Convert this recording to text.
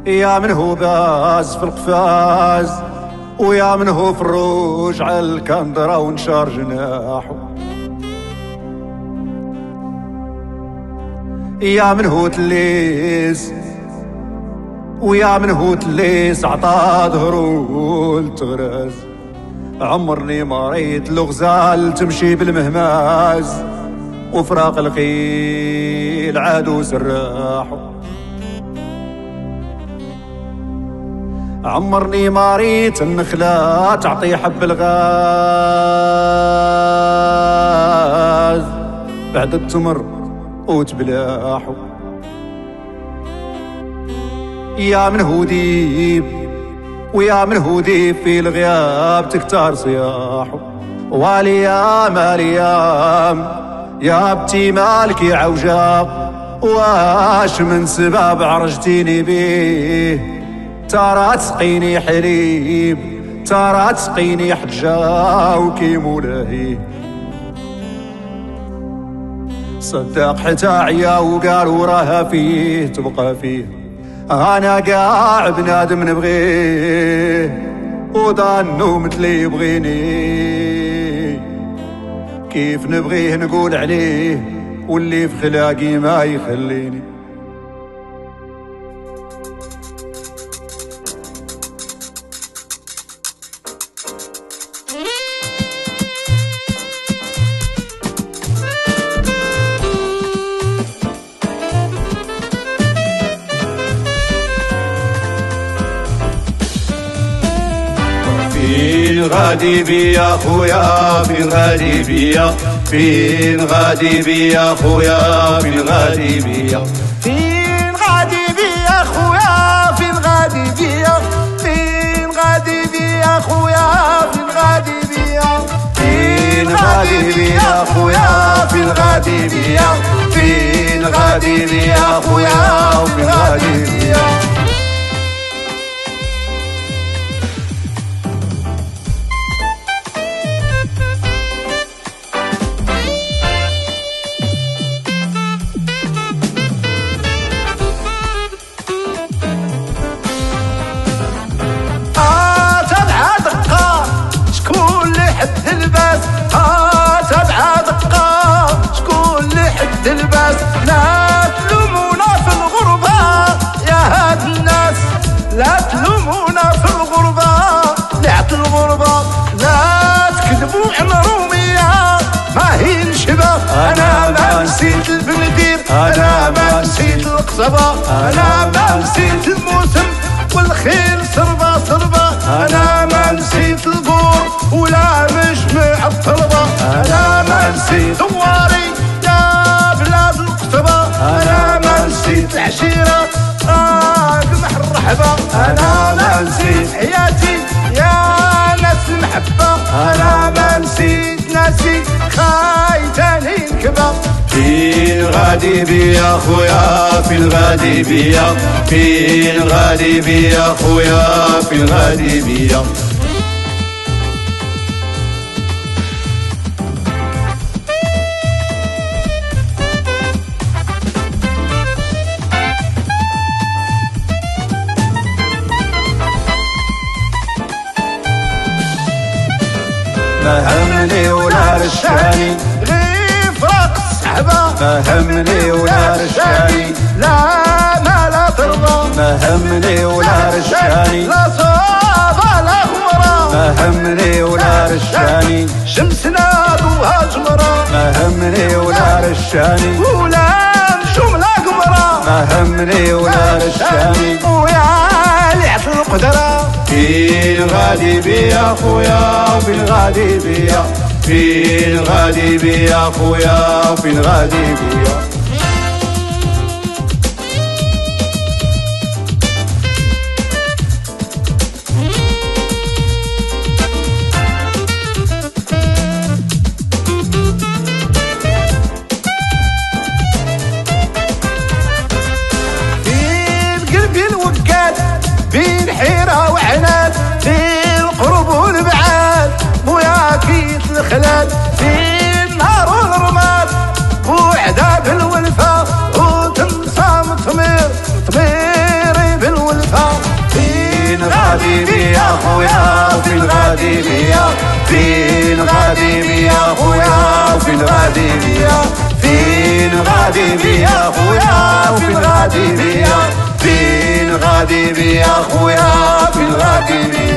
يا من هو باز في القفاز، ويا من هو فروج على الكندرة ونشار جناحه. يا من هو تليس، ويا من هو تليس عطا ظهرو لتغراز. عمرني ما ريت الغزال تمشي بالمهماز، وفراق الخيل عادو سراحه. عمرني ما ريت النخلة تعطي حب الغاز بعد التمر وتبلاحه. يا من هو ديب، ويا من هو ديب في الغياب تكتار صياحه. واليام اليام يا بتي مالك يا عوجاب، واش من سباب عرجتيني بيه. ترى تسقيني حليب، ترى تسقيني حجة وكي مولاهي. صدق حتى عيا وقالوا راها فيه تبقى فيه. انا قاع بنادم نبغيه، وظنوا مثلي يبغيني. كيف نبغيه نقول عليه، واللي في خلاقي ما يخليني. فين غادي بيا خويا، فين غادي بيا، فين غادي بيا خويا، فين غادي بيا، فين غادي بيا خويا، فين غادي بيا، فين غادي بيا خويا، فين غادي بيا، فين غادي بيا خويا، فين غادي بيا، فين غادي بيا خويا، وفين غادي بيا. الباس لا تلومونا في الغربة يا هاد الناس، لا تلومونا في الغربة، لعت الغربة لا تكذبوا عن رومية ما هي نشبة. أنا ما نسيت البندير، أنا ما نسيت القصبة، أنا ما نسيت الموسم والخيل صربة صربة، أنا ما نسيت البور ولا مجمع الطلبة، أنا ما نسيت دواري أنا ما نسيت العشيرة قمح الرحبة، أنا ما نسيت حياتي يا ناس المحبة، أنا ما نسيت ناسي خايتاني نكبة. فين غادي بيا خويا، فين غادي بيا، فين غادي بيا خويا، فين غادي بيا. ما همني ولا رشاني غير فراق السحبة، ما همني ولا رشاني لا ما لا ترضى، ما همني ولا رشاني لا صابة لا غمرة، ما همني ولا رشاني شمسنا ضوها جمرة، ما همني ولا رشاني ولا نجوم لا قمرة، ما همني ولا رشاني ويا لعت القدرة. فين غادي بيا خويا، وفين غادي بيا، فين غادي بيا خويا، وفين غادي بيا. بين حيرة وعناد، في القرب والبعاد ويا كيت الخلاد، في النار والرماد وعذاب الولفة وتنصام طميري بالولفة. غادي بيا خويا فين غادي بيا فين غادي بيا خويا فين غادي بيا فين غادي بيا خويا فين غادي بيا فين غادي بيا خويا فين غادي بيا